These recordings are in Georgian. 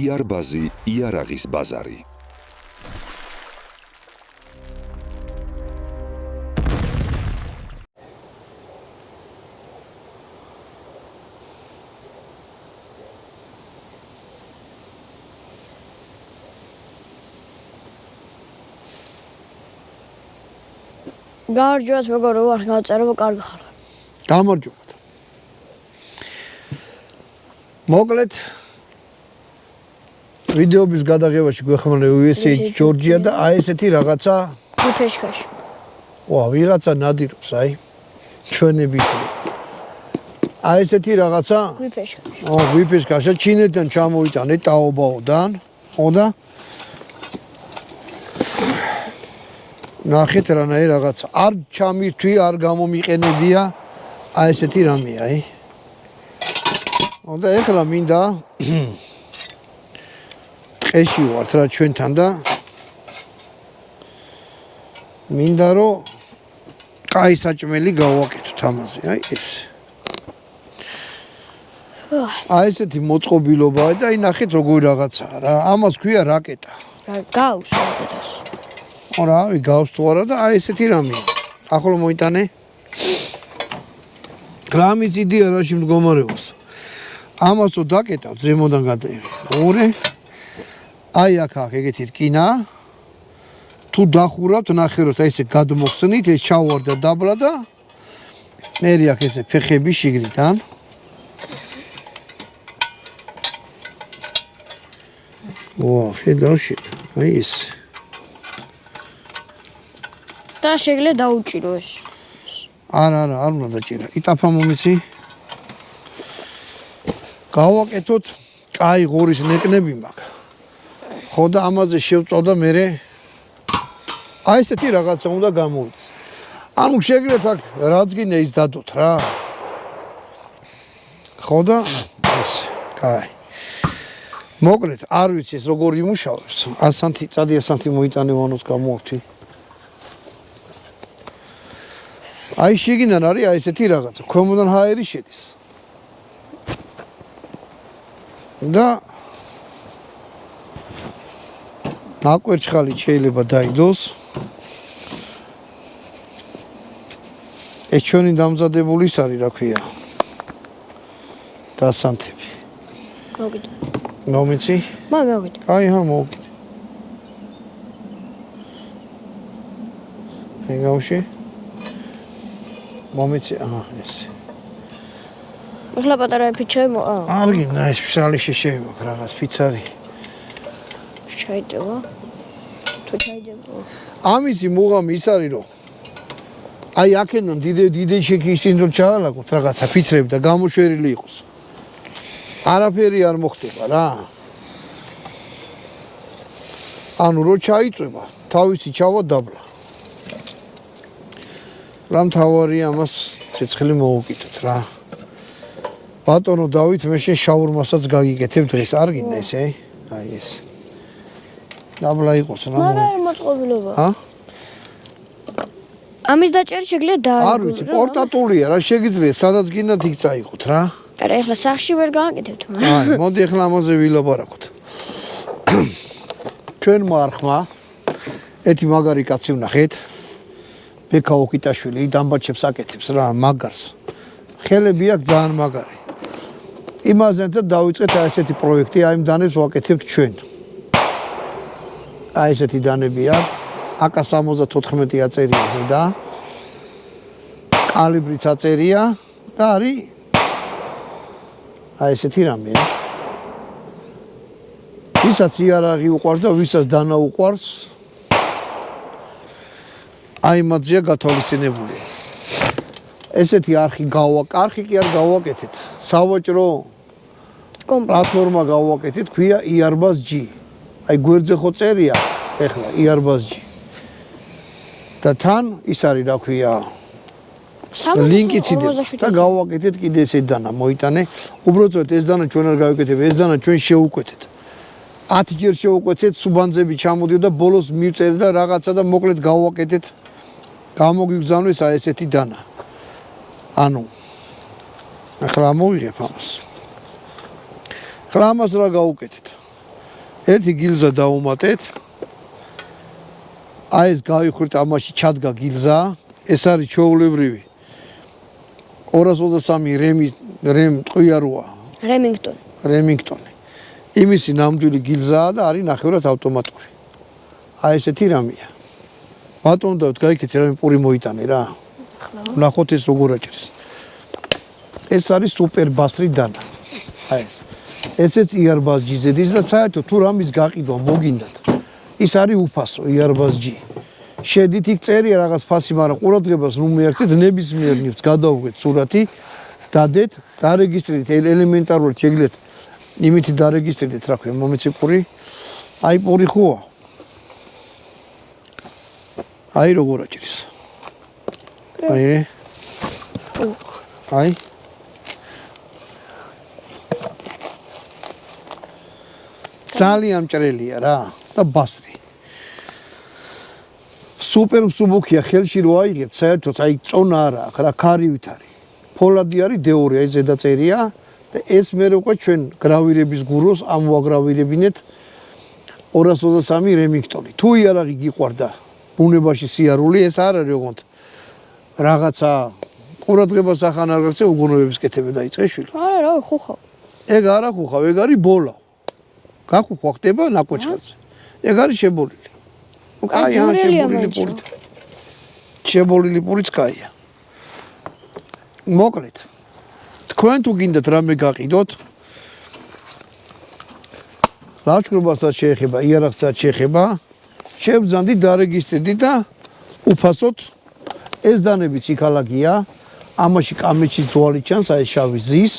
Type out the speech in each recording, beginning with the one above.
იარბაზი, იარაღის ბაზარი. გამარჯობათ მეგობრებო, არ გავწერებო კარგი ხარ. გამარჯობათ. მოკლედ ვიდეოების გადაღებაში გვეხმარება USA ჯორჯია და აი ესეთი რაღაცა ვიფეშკაში. ვა, ვიღაცა ნადირობს, აი ჩვენების. აი ესეთი რაღაცა ვიფეშკაში. ვიფეშკაში ჩინეთიდან ჩამოიტანე ტაობაოდან, ხოდა ნახეთ რანაირ რაღაცა არ ჩამირთვი, არ გამომიყენებია აი ესეთი რამეა, აი. და ეხლა მინდა ტყეში ვართ რა ჩვენთან და მინდა რომ კაი საჭმელი გავაკეთოთ ამაზე, აი ეს. აი ესეთი მოწყობილობაა და აი ნახეთ როგორი რაღაცაა რა. ამას ქვია რაკეტა. რა გავს რაკეტას. რა, გავს თუ არა და აი ესეთი რამეა. ახლა მოიტანე. გრამის იდეა რაში მდგომარეობს. ამასო დაკეტავ ზემოდან გადაიღე. ორი. აი აქ ეგეთი რკინა. თუ დახურავთ ნახე რომ ესე გადმოხსნით, ეს ჩავარდა დაბლა და მერი აქ ესე ფეხები შიგნიდან. ვა, შედავში. აი ეს. და შეგიძლია დაუჭირო ეს. არა, არ უნდა დაჭირა. იტაფა მომიცი. გავაკეთოთ, კაი ღორის ნეკნები მაქვს. ხო და ამაზე შევწავდა მერე აი ესეთი რაღაცა უნდა გამოვიდეს. ანუ შეგიძლიათ აქ რაც გინდა ის დადოთ რა. ხო და ეს, კაი. მოკლედ, არ ვიცი ეს როგორ იმუშავებს. 100 100 მოიტანე ვანოს გამოვთი. აი შიგნიდან არის აი ესეთი რაღაცა, ქვემოდან ჰაერი შედის. და ნაკვერცხალი შეიძლება დაიდოს. ეს ჩვენი დამზადებული ის არის, რა ქვია. დასანთები. მოგიდ. მომიცი? მოგიდ. აი ჰა მოგიდ. ეგავში? მომიცი, აჰა, ეს. ახლა პატარა ფიჩები არ გინდა ეს ფშალი შეშები მაქვს რაღაც ფიცარი. ჩაიდება. თუ ჩაიდება. ამისი მუღამი ის არის რომ აი აქედან დიდე შეკისინ რომ ჩავალაგოთ რაღაცა ფიცრები და გამოშვერილი იყოს. არაფერი არ მოხდება რა. ანუ რო ჩაიწვება, თავისი ჩავა დაბლა. რა მთავარია ამას ცეცხლი მოუკიდოთ რა. ბატონო დავით მე შენ შაურმასაც გაგიკეთებ დღეს, არ გინდა ესე? აი ეს. დაბლა იყოს რა. მაგარი მოწყობილობა. ჰა? ამის დაჭერა შეგიძლია დააიგო. არ ვიცი, პორტატულია რა, შეგიძლიათ სადაც გინდათ იქ წაიღოთ რა. არა, ახლა სახში ვერ გააკეთებთ. აი, მოდი ახლა ამაზე ვილაპარაკოთ. ჩვენ მარხმა ეთი მაგარი კაცი ვნახეთ. ბექა ოკიტაშვილი დამბაჩებს აკეთებს რა, მაგარს. ხელები აქვს ძალიან მაგარი. იმაზე და დავიწყეთ აი ესეთი პროექტი, აი იმ დანებს ვაკეთებთ ჩვენ. აი ესეთი დანებია. AK-74 აწერია ზედა. კალიბრიც აწერია და არის აი ესეთი რამეა. ვისაც იარაღი უყვარს და ვისაც დანა უყვარს აი მათზეა გათვალისწინებული. ესეთი არხი კი არ გავაკეთეთ. სავაჭრო პლატფორმა გავაკეთეთ, ქვია იარბაზ-G. აი გვერდზე ხო წერია ეხლა იარბაზ-G. და თან ის არის რა ქვია ლინკიც და გავაკეთეთ კიდე ესე დანა მოიტანე. უბრალოდ ეს დანა ჩვენ არ გავაკეთებ, ეს დანა ჩვენ შევუკვეთეთ. 10 ჯერ შევუკვეთეთ, სუბანძები ჩამოდიოდა და ბოლოს მივწერეთ და რაღაცა და მოკლედ გავაკეთეთ. გამოგიგზავნეს აი ესეთი დანა. ანუ ახლა მოვიღებ ამას. ახლა ამას რა გავუკეთეთ? ერთი გილზა დავუმატეთ. აი ეს გავიხვირთ ამაში ჩადგა გილზა. ეს არის ჩვეულებრივი 223 რემ ტყვიაროა. რემინგტონი. იმისი ნამდვილი გილზაა და არის ნახევრად ავტომატური. აი ესეთი რამეა. ბატონო და გაიქეცე რამე პური მოიტანე რა. ნახოთ ეს როგორ აჭრის. ეს არის სუპერ ბასრი დანა. აი ეს. ესეც იარბას ჯიზედის და საერთოდ თუ რამის გაყიდვა მოგინდათ. ის არის უფასო იარბას ჯი. შედით იქ წერია რაღაც ფასი, მაგრამ ყურადღებას ნუ მიაქცეთ, ნებისმიერ ნივთს გადავუღეთ სურათი, დადეთ, დარეგისტრირეთ ელემენტარულად შეგიძლიათ იმითი დარეგისტრირეთ რა ქვია, მომეცი პური. აი პური ხოა. აი როგორ აჭრის. აი ძალიან მჭრელია რა და ბასრი. სუპერ მსუბუქია ხელში რო აიღებ, საერთოდ აი წონა არა აქვს რა, ქარივით არის. ფოლადი არის D2, აი ზედაწერია და ეს მე უკვე ჩვენ გრავირების გუროს ამოვაგრავირებინეთ 223 რემინგტონი. თუ იარაღი გიყვარდა ბუნებაში სიარული, ეს არ არის ოღონდ რაღაცა ყურადღებას ახან არ გაქცე უგუნოების კეთება დაიწყე შვილი. არა რა ხუხავ. ეგ არა ხუხავ, ეგ არის ბოლა. გახუხვა ხდება ნაკვეჭხელზე. ეგ არის შებოლილი. კაია შებოლილი პური. შებოლილი პურიც კაია. მოკლედ. თქვენ თუ გინდათ რამე გაყიდოთ, ლაშქრობასაც შეეხება, იარაღსაც შეეხება, შევძანდით დარეგისტრირდით და უფასოდ ეს დანებიც იქალაგია, ამაში კამეჩი ძვალი ჩანს, აი შავი ზის,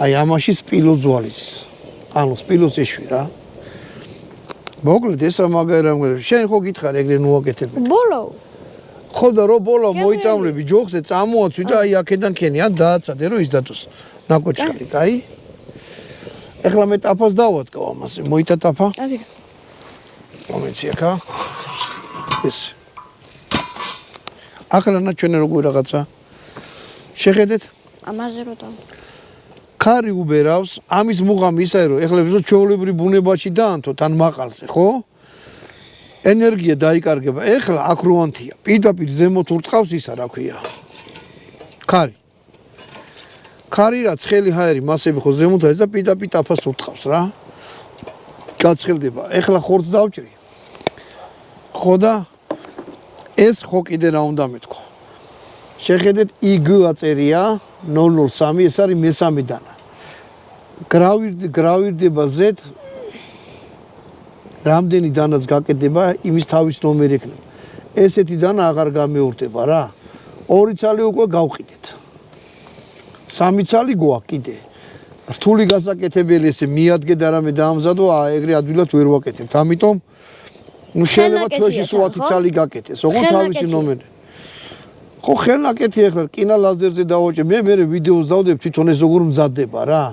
აი ამაში სპილო ძვალი ზის. ანუ სპილოს ეშვი რა. მოკლედ ეს რა მაგარი რამე. შენ ხო გითხარ ეგრე ნუ აკეთებ. ბოლო. ხო და რო ბოლო მოიწამლები ჯოხზე წამოაცვი და აი აქედან ქენი, ან დააცადე რომ ის დატოს. ნაკვეჭხელი, კაი? ეხლა მე ტაფას დავადგავ ამაზე. მოიტა ტაფა? აგირა. მომეცი ახლა. ეს. ახლა ნაჩვენე როგორ რაღაცა. შეხედეთ? ამაზე რო და. ქარი უბერავს, ამის მუღამი ისაა რომ ეხლა ვიზო ჩვეულებრივ ბუნებაში დაანთოთ ან მაყალზე, ხო? ენერგია დაიკარგება. ეხლა აქ როანთია. პირდაპირ ზემოთ ურტყავს ისა რა ქვია. ქარი. ქარი რა ცხელი ჰაერი მასები ხო ზემოთ არის და პირდაპირ ტაფას ურტყავს რა. გაცხელდება. ეხლა ხორცს დავჭრი. ხო და ეს ხო კიდე რა უნდა მეთქვა. შეხედეთ IG აწერია 003, ეს არის მესამე დანა. გრავირდება Z რამდენი დანაც გაკეთდება, იმის თავის ნომერი ექნება. ესეთი დანა აღარ გამეორდება რა. 2 ცალი უკვე გავყიდეთ. 3 ცალი გვაქვს კიდე. რთული გასაკეთებელი ესე მიადგე და რამე დაამზადო, ეგრე ადვილად ვერ ვაკეთებთ. ამიტომ ნუ შეიძლება თვეში სულ 10 ცალი გაკეთეს. ოღონდ თავისი ნომერი. ხო ხელნაკეთი ახლა კინა ლაზერზე დავაჭე. მე ვიდეოს დავდებ თვითონ ეს როგორ მზადდება რა.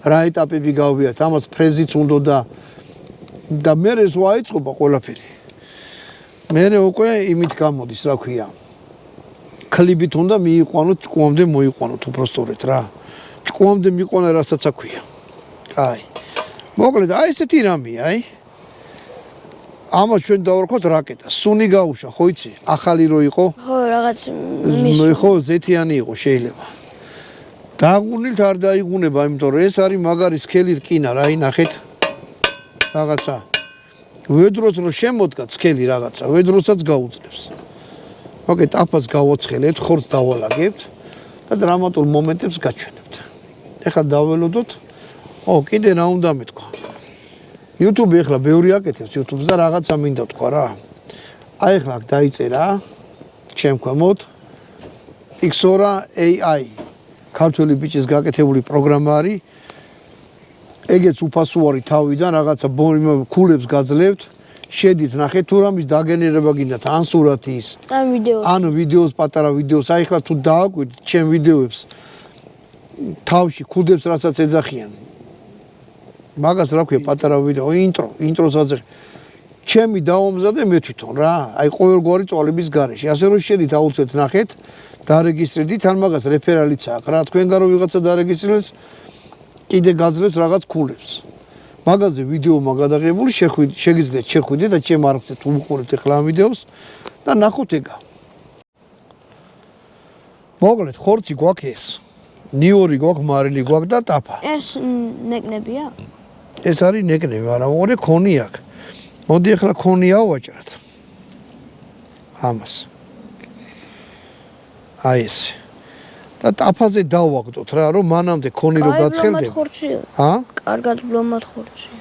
რა ეტაპები გავიარეთ. ამას ფრეზიც უნდა და მე ეს ვაიწყობა ყველაფერი. მე უკვე იმით გამოდის, რა ქვია. კლიბით უნდა მიიყვანოთ, ჭკუამდე მოიყვანოთ უბრალოდ რა. ჭკუამდე მიყვანა რასაც აქვია. აი. მოკლედ, აი ესეთი რამეა, აი. ამას ჩვენ დავარქოთ რაკეტა. სუნი გაუშვა, ხო იცი? ახალი რო იყო? ხო, რაღაც ხო, ზეთიანი იყო შეიძლება. დააღუნილთ არ დაიღუნება, იმიტომ რომ ეს არის მაგარი სქელი რკინა რა, აი ნახეთ. რაღაცა. ვედროს რო შემოდგა სქელი რაღაცა, ვედროსაც გაუძლებს. ოკეი, ტაფას გავაცხელეთ, ხორცს დავალაგებთ და დრამატულ მომენტებს გაჩვენებთ. ეხლა დაველოდოთ. კიდე რა უნდა მეთქვა? YouTube ეხლა ბევრი აკეთებს YouTube-ს და რაღაცა მინდა თქვა რა. აი ეხლა აქ დაიწერა ჩემ ქვემოთ Xora AI. ქართული ბიჭის გაკეთებული პროგრამა არის. ეგეც უფასო არის თავიდან, რაღაცა ქულებს გაძლევთ. შედით ნახეთ თუ რამის დაგენერება გინდათ ან სურათის ან ვიდეოს, პატარა ვიდეოს. აი ეხლა თუ დააკვირდით ჩემ ვიდეოებს თავში ქუდებს რასაც ეძახიან. მაგას რა ქვია პატარა ვიდეო, ინტროს აძახი. ჩემი დავამზადე მე თვითონ რა. აი ყოველგვარი წვალების გარეშე. ასე რომ შედით აუცილებლად ნახეთ, დარეგისტრირდით, ან მაგას რეფერალიც აქვს რა. თქვენგან რომ ვიღაცა დარეგისტრირებს, კიდე გაძლევს რაღაც ქულებს. მაგაზე ვიდეო მაგადაღებული შეგიძლიათ შეხვიდეთ და ჩემ არხზე თუ უყურებთ ახლა ამ ვიდეოს და ნახოთ ეგა. მოკლედ ხორცი გვაქვს ეს. ნიორი გვაქვს, მარილი გვაქვს და ტაფა. ეს ნეკნებია? ეს არის ნეკნები, მაგრამ ორი ქონი აქვს. მოდი ახლა ქონია ვაჭრათ. ამას. აი ეს. და ტაფაზე დავაგდოთ რა, რომ მანამდე ქონი რო გაცხელდება. ბლომად ხორცია. კარგად ბლომად ხორცია.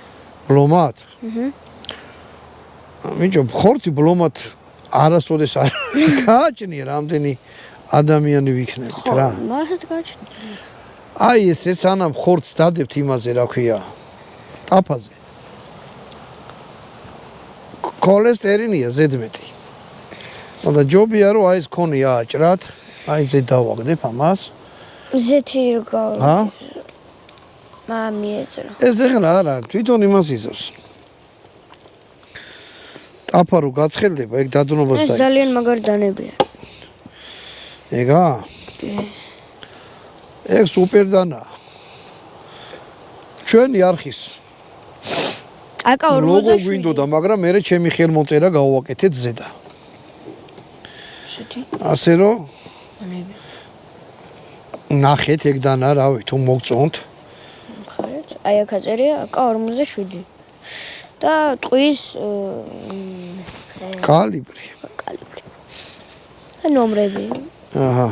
ბლომად? მიჯო ხორცი ბლომად არასოდეს არ გააჩნია რამდენი ადამიანი ვიქნებით რა. მაშინ გააჩნია. აი ეს სანამ ხორცს დადებთ იმაზე რა ქვია. ტაფაზე. ქოლესტერინია ზედმეტი. და ჯობია რომ აი ეს ქონი ააჭრათ. აი ზე დავაგდებ ამას. ზეთი რა. მამიეწრო. ეს ახლა არა, თვითონ იმას იზავს. ტაფა რო გაცხელდება, ეგ დადნობას ეს ძალიან მაგარი დანებია. ეგა? ეგ სუპერ დანა. ჩვენი არხის აკა 47. ლოგო გვინდოდა, მაგრამ მე ჩემი ხელმოწერა გავაკეთეთ ზედა. შეთი. ასე რომ ნახეთ ეგ დანა რავი თუ მოგწონთ. ხარეთ. აი აქ აწერია აკა 47. და ტყვის კალიბრი. და ნომრები. აჰა.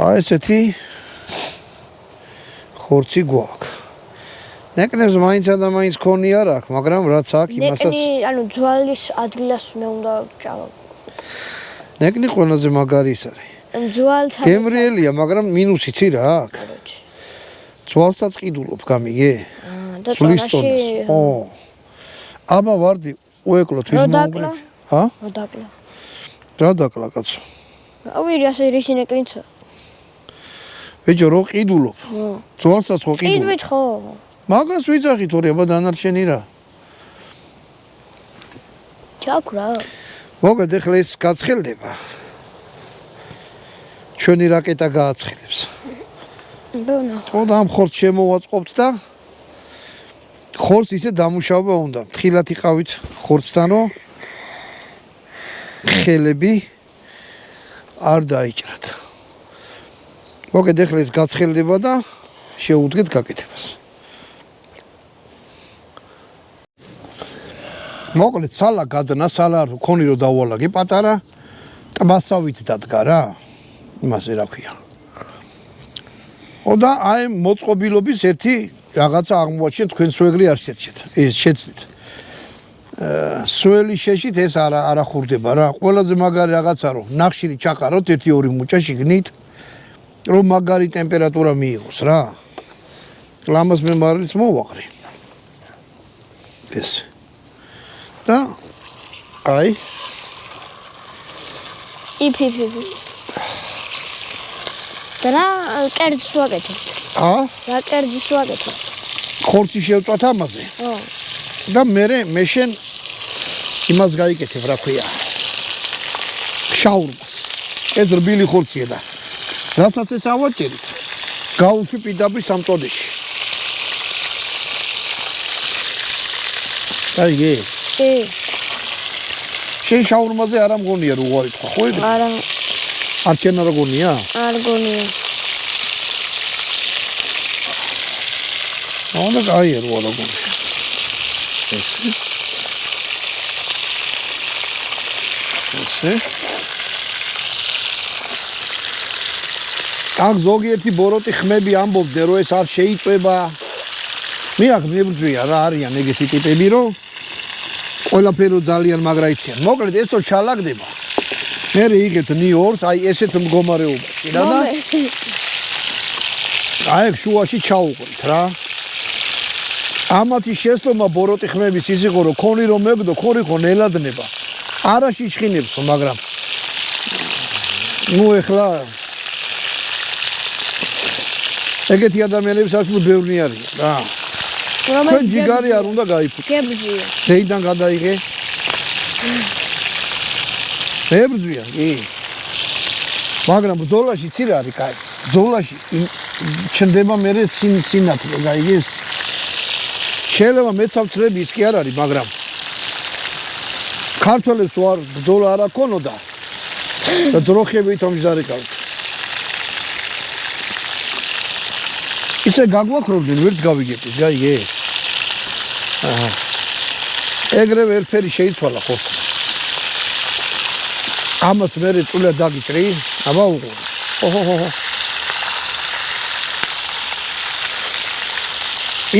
აი ესეთი ხორცი გვაქვს. ნეკნებს მაინც და მაინც ქონი არ აქვს, მაგრამ რაც აქვს იმასაც ნეკნი, ანუ ძვალის ადგილას მე უნდა ჭავა. ნეკნი ყველაზე მაგარი ის არის. ძვალთან გემრიელია, მაგრამ მინუსი ცი რა აქვს. ძვალსაც ყიდულობ, გამიგე? და წონაში. ო. აბა ვარდი უეკლოთ ის მოუგრე. ჰა? რა დაკლა. რა დაკლა კაცო? ავირი ასე რისი ნეკნიცა? ბიჭო რო ყიდულობ. ძვალსაც ხო ყიდულობ. ყიდვით ხო? მაგას ვიძახი თორე აბა დანარჩენი რა. ჩაკვრა. მოგეთ ახლა ეს გაცხელდება. ჩვენი რაკეტა გააცხელებს. ბონა. ხო და ამ ხორცს შემოვაწყობთ და ხორცს ისე დამუშავება უნდა. თხილად იყავით ხორცთან რომ ხელები არ დაიჭრათ. მოგეთ ახლა ეს გაცხელდება და შეუდგეთ გაკეთებას. მოკლედ სალა გადნა, სალა ქონი რო დავალაგე პატარა ტბასავით დადგა რა. იმასე რა ქვია. და აი მოწყობილობის ერთი რაღაცა აღმოაჩენ თქვენ სვეგლი არ შეჭეთ. ეს შეცდით. სველი შეშით ეს არა ხურდება რა. ყველაზე მაგარი რაღაცა რომ ნახშირი ჩაყაროთ 1-2 მუჭა შიგნით რომ მაგარი ტემპერატურა მიიღოს რა. ლამაზ მე მარილს მოვაყრე. ეს. და აი იფ. და კერძს ვაკეთებ. რა კერძს ვაკეთებ? ხორცი შევწვათ ამაზე. და მე შენ იმას გაიკეთებ რა ქვია. შაურმას. ეს რბილი ხორცია და რასაც ეს ავაჭერით. გაუში პირდაპირ სამწოდეში. აიგე. შენ შაურმაზე არ ამგონია რო უარი თქვა ხო ეგ? არა. არ შენ არ გონია? არ გონია. აუნა გაიე რო არ გონია. ესე. აქ ზოგიერთი ბოროტი ხმები ამბობდნენ რომ ეს არ შეიწება. მე აქ მებრძვია რა არიან ეგეთი ტიპები რომ ყველაფერი ძალიან მაგრა იციან. მოკლედ ესო ჩალაგდება. მე იღებთ ნიორს, აი ესეთ მდგომარეობაში და აი შუაში ჩაუყრით რა. ამათი შესწომა ბოროტი ხმების ის იყო რომ ქონი რომ მეგდო, ქონი ხო ნელადნება. არა შიშხინებსო, მაგრამ ნუ ეხლა ეგეთი ადამიანები საერთოდ ბევრი არის რა. თქვენ ჯიგარი არ უნდა გაიფუჭო. გებრძია. ზეიდან გადაიღე. მებრძვია, კი. მაგრამ ბრძოლაში ცირა არის კაი. ბრძოლაში ჩნდება მე სინათლე, გაიგეს? შეიძლება მეცავცრები ის კი არ არის, მაგრამ ქართველებს ვარ ბრძოლა არ აქონოდა და დროხებით ამჟარეკავთ. ისე გაგვაქრობდნენ, ვერც გავიგებთ, გაიგე? აჰა. ეგრევე ერთფერი შეიცვალა ხო? ამას მერე წულა დაგიჭრი, აბა უყურე. ოჰოჰო.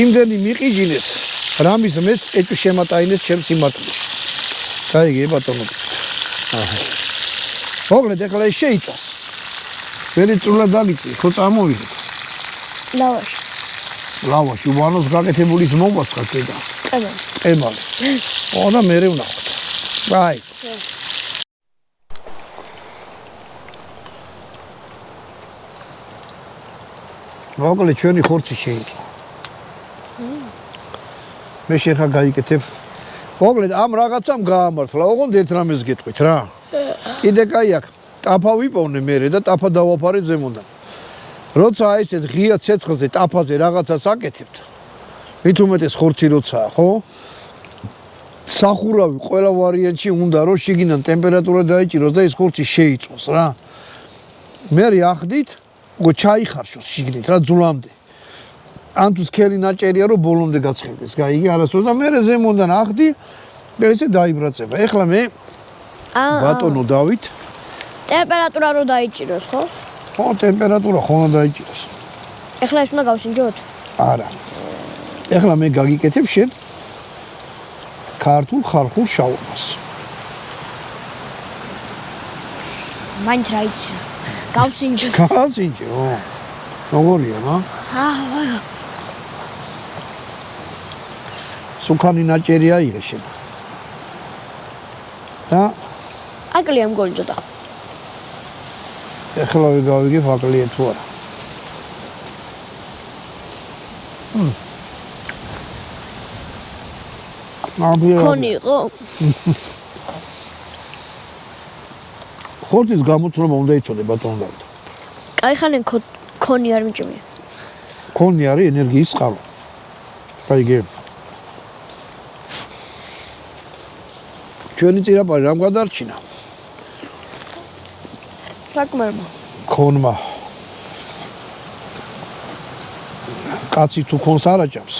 იმდენი მიყიჯინეს, რამის მეს ეჭვი შემატაინეს ჩემს სიმართლეში. გაიგე ბატონო. აჰა. მოკლედ ეხლა ის შეიწვას. მერე წულა დაგიჭრი, ხო წამოვიდეთ. ლავაში უვანოს გაკეთებული ის მომასხა კიდე. ყემალი. ოღონდ მერე ვნახოთ. აი. მოკლედ ჩვენი ხორცი შეიწვა. მე შეხა გაიკეთებ. მოკლედ ამ რაღაცამ გაამართლა, ოღონდ ერთ რამეს გეტყვით რა. კიდე კაი აქ ტაფა ვიპოვნე მერე და ტაფა დავაფარე ზემოდან. როცა ესეთ ღია ცეცხლზე ტაფაზე რაღაცას აკეთებთ. მით უმეტეს ხორცი როცაა, ხო? სახურავი ყველა ვარიანტში უნდა რომ შიგნიდან ტემპერატურა დაიჭიროს და ეს ხორცი შეიწვოს რა. მერე ახდით, უკვე ჩაიხარშოს შიგნით რა ძვლამდე. ან თუ სქელი ნაჭერია რომ ბოლომდე გაცხელდეს, გაიგე არასდროს და მერე ზემოდან ახდი და ესე დაიბრაწება. ეხლა მე ბატონო დავით ტემპერატურა რო დაიჭიროს, ხო? ხო, ტემპერატურა ხომ დაიჭიროს. ეხლა ეს უნდა გავსინჯოთ? არა. ეხლა მე გაგიკეთებ შენ ქართულ ხალხურ შაურმას. მაინც რა იცი. გავსინჯოთ. გავსინჯო. როგორია, მა? აჰა. სუქანი ნაჭერი აიღე შენ. და აკლია მგონიძოდა. ეხლა გავიგებ აკლია თუ არა. კონი იყო? ხორცის გამოცნობა უნდა იცოდე ბატონო დავით. კაი ხანენ კონი არ მიჭმია. კონი არის ენერგიის წყარო. გაიგე? ჩვენი წინაპარი რამ გადარჩინა? საკმარმა. კონმა. კაცი თუ კონს არ აჭამს.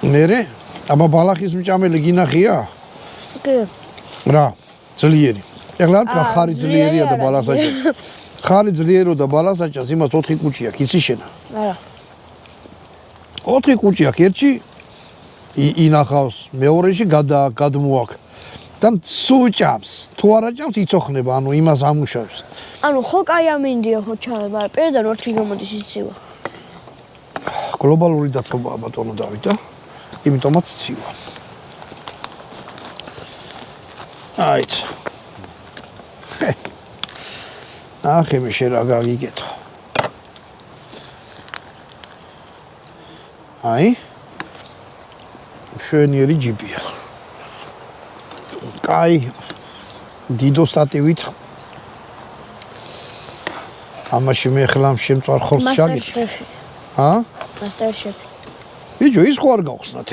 მერე აბა ბალახის მჭამელი გინახია? კი. რა, ძლიერი. ეხლა ხარი ძლიერია და ბალახს აჭამს. ხარი ძლიერო და ბალახს აჭამს, იმას 4 კუჭი აქვს, იცი შენა? არა. 4 კუჭი აქვს, ერთში ინახავს, მეორეში გადმოაქ. და სუჭამს. თუ არ აჭამს, იცოხნება, ანუ იმას ამუშავებს. ანუ ხო კაი ამინდია ხო ჩაება, მაგრამ პირდან ორთქი გამოდის ცივა. გლობალური დათბობაა ბატონო დავით და იმიტომაც ცივა. აიც. ნახე მე შენ რა გაგიგეთო. აი. შვენიერი ჯიბია. კაი. დიდო სტატივით. ამაში მე ხლამ შემწვარ ხორცს შაგეთ. ა? მასტერშეფი. ბიჭო, ის ხო არ გავხსნათ,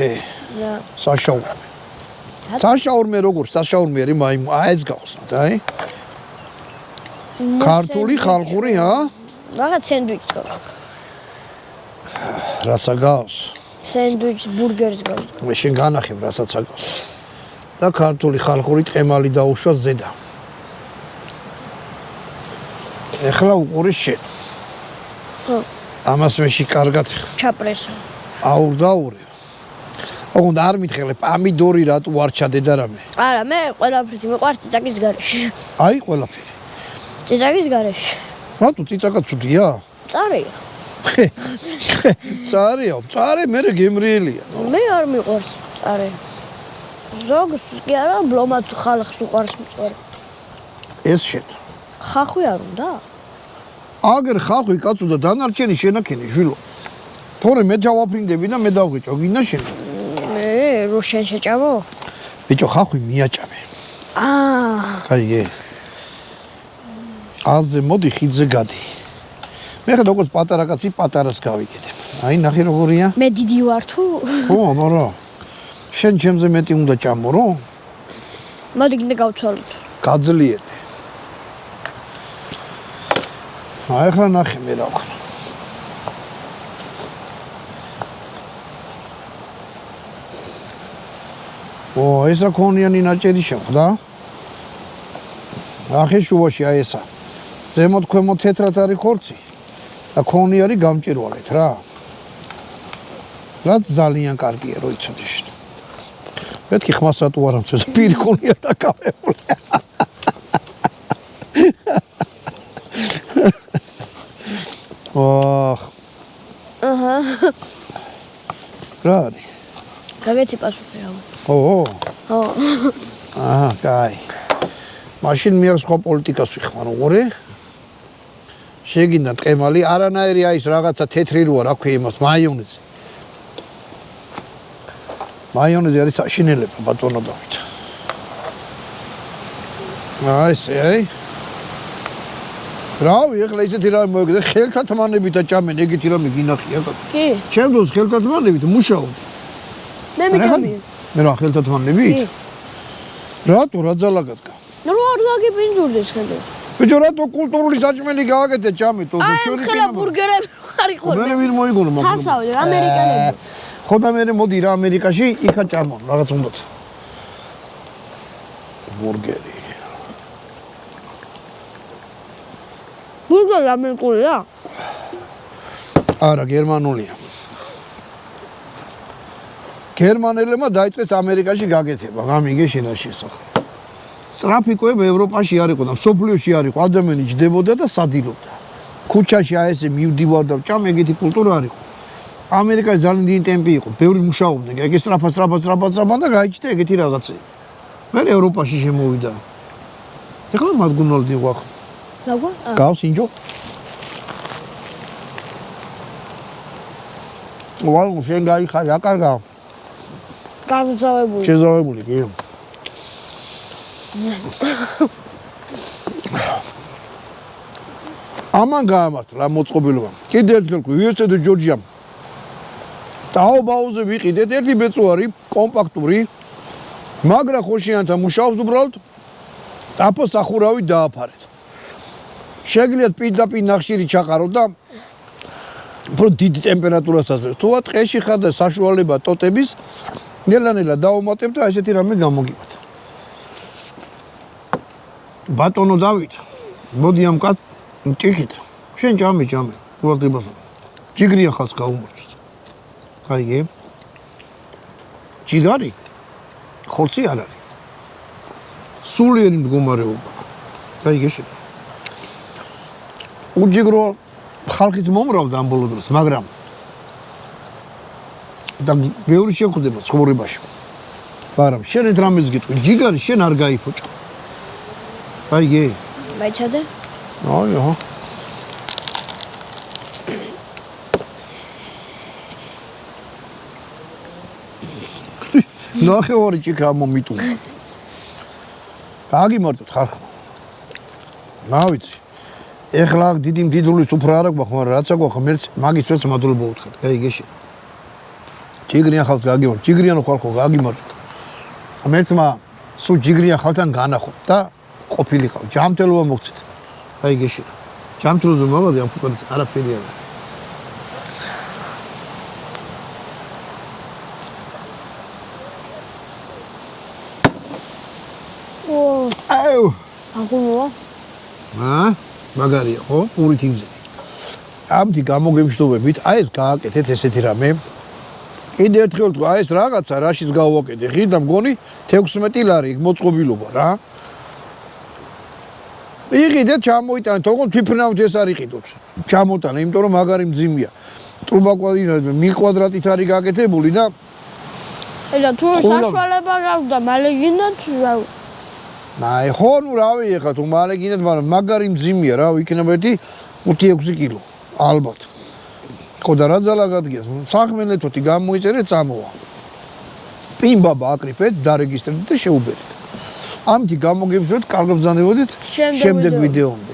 რა. საშაურმე. საშაურმე როგორ? საშაურმე მაიმ, ეს გავხსნათ, აი. ქართული ხალხური, რაღაც სენდვიჩს გავს. რასა გავს? სენდვიჩს, ბურგერს გავს. მე შენ განახებ რასაც აგავს. და ქართული ხალხური ტყემალი დაუშვა ზედა. ეხლა უყურე შენ. ხო. ამას მეში კარგად ჩაპრესო. აურდაურე. ოღონდ არ მითხელე პამიდორი რატო არ ჩადე და რამე? არა, მე ყველაფრით მიყვარს ციცაკის გარეშე. აი ყველაფერი. ციცაკის გარეშე. რატო ციცაკა ცუდია? წარია. წარია, წარე მე გემრიელია. მე არ მიყვარს წარე. ზოგს კი არა, ბლომად ხალხს უყვარს მწარე. ეს შენ. ხახვი არ უნდა? აგერ ხახვი კაცო და დანარჩენი შენაქენი ჟვილო. თორე მე დავაფრინდები და მე დავღეჭო, გინდა შენ. მე რო შენ შეჭამო? ბიჭო, ხახვი მიაჭამე. აა. კაიგე. აზე მოდი ხიდზე გადი. მე ხა როგორც პატარა კაცი პატარას გავიკეთებ. აი ნახე როგორია. მე დიდი ვარ თუ? ხო, აბარა. შენ ჩემზე მეტი უნდა ჭამო, რო? მოდი კიდე გავცვალოთ. გაძლიერდი. აი ხა ნახე მე რა ვქნა. ესა ქონიანი ნაჭერი შეხვდა. ახე შუაში აი ესა. ზემოთ ქვემოთ თეთრად არის ხორცი და ქონიანი გამჭირვალეთ რა. რაც ძალიან კარგია რო იცოდი შენ. მეთქი ხმასატუ არ ამცეს პირი ქონია დაკავებული. აჰა. რა არის? გაგეცი პასუხი რა. ხო. აჰა, კაი. მაშინ მე სხვა პოლიტიკას ვიხმარ, უყურე? შეგინდა ტყემალი, არანაირი არის რაღაცა თეთრი როა, რა ქვია იმას, მაიონეზი. მაიონეზი არის საშინელება ბატონო დავით. აი ესე, აი. რავი, ეხლა ისეთი რამე მოიგე, ხელთათმანებით აჭამენ, ეგეთი რამე გინახია კაცო. კი. ჩემ დროს ხელთათმანებით მუშაობ. მე მიჭამი. რა ხელთათმანებით? რატო რა ძალაგადგა? ნუ არ გაგიბინძურდეს ხელე. ბიჭო რატო კულტურული საჭმელი გავაკეთე ჭამე თო ჩვენ ხელა ბურგერები არ იყო. მე ვინ მოიგონა მაგრამ. თასავდი ამერიკელები. ხო და მე მოდი რა ამერიკაში იქა ჭამო რაღაც უნდათ. ბურგერი. ბურგერი ამერიკულია? არა, გერმანულია. გერმანელებმა დაიწყეს ამერიკაში გაკეთება, გამიგე შენაში ესახ. სტრაფიკოები ევროპაში არ იყო და მსოფლიოში არ იყო, ადამიანი ჯდებოდა და სადილობდა. ქუჩაში აი ესე მივდივარ და ჭამ ეგეთი კულტურა არ იყო. ამერიკაში ძალიან დიდი ტემპი იყო, ბევრი მუშაობდნენ, ეგ სტრაფა და გაიჭდა ეგეთი რაღაცა. მე ევროპაში შემოვიდა. ეხლა მადგუნალდი ვახ. როგორ? გავს ინჯო? ვაუ, შენ გაიხარ, რა კარგა. გამზავებული. შეზავებული კი. ამან გაამართლა მოწყობილობა. კიდე ერთხელ USA და ჯორჯია. დაობაოზე ვიყიდეთ ერთი ბეწვარი, კომპაქტური, მაგრა ხოშიანთა მუშაობს უბრალოდ. დაფო სახურავი დააფარეთ. შეგიძლიათ პირდაპირ ნახშირი ჩაყაროთ და უფრო დიდი ტემპერატურას აძლევს. თუ ტყეში ხარ და საშუალება ტოტების, ნელა-ნელა დაუმატებ და ესეთი რამე გამოგივათ. ბატონო დავით, მოდი ამ კაც ჭიხით. შენ ჭამე. უარდებასო. ჯიგრია ხალხს გაუმორჩს. კაიგე. ჯიგარი? ხორცი არ არის. სულიერი მდგომარეობა. კაიგე შე. უჯიგრო ხალხის მომრავდა ამ ბოლო დროს, მაგრამ და ბევრი შეხვდება ცხოვრებაში. მაგრამ შენ ეს რამეს გიტყვი, ჯიგარი შენ არ გაიფოჭო. აიგე? მაიჩადე? აიო. ნახე ორი ჭიქა მომიტუ. გაგიმარტოთ ხალხო. ნავიცი. ეხლა დიდი მდიდრულის უფრო არ აქვს, მაგრამ რაც აქვს, მერც მაგის წელს მადლობა უთხრათ. აიგე შენ. ჯიგრიან ხალხს გაგიმარტ, ჯიგრიანო ხალხო გაგიმარტოთ. მერცმა სულ ჯიგრიან ხალხთან განახოთ და ყოფილიყავ, ჯამთელობა მოგცეთ. აიგე შენ. ჯამთელზე მოვადი ამ ფუტკარს არაფერი არა. აუ. აგუნოა? მაგარია, ხო? პური თინზე. ამთი გამოგემშვიდობებით, აი ეს გააკეთეთ ესეთი რამე. კიდე ერთხელ თქვა, აი ეს რაღაცა რაშიც გავაკეთე. ღირდა მგონი 16 ლარი მოწყობილობა რა. იყიდეთ, ჩამოიტანეთ, თქო თვითფრინავთ ეს არ იყიდოთ. ჩამოტანა, იმიტომ რომ მაგარი მძიმეა. ტრუბა კვადრატით არის გაკეთებული და ელა თუ საშუალება გაქვს და მალე გინდათ რა. აი ხო ნუ რავი ეხლა თუ მალე გინდათ, მაგრამ მაგარი მძიმეა რა, იქნება ერთი 5-6 კილო ალბათ. ხო და რა ძალა გადგეს, სახმელეთოთი გამოიწერეთ, წამოვა. პინბაბა აკრიფეთ, დარეგისტრირეთ და შეუბერეთ. ამითი გამოგებსოთ, კარგად ბრძანებოდით შემდეგ ვიდეომდე.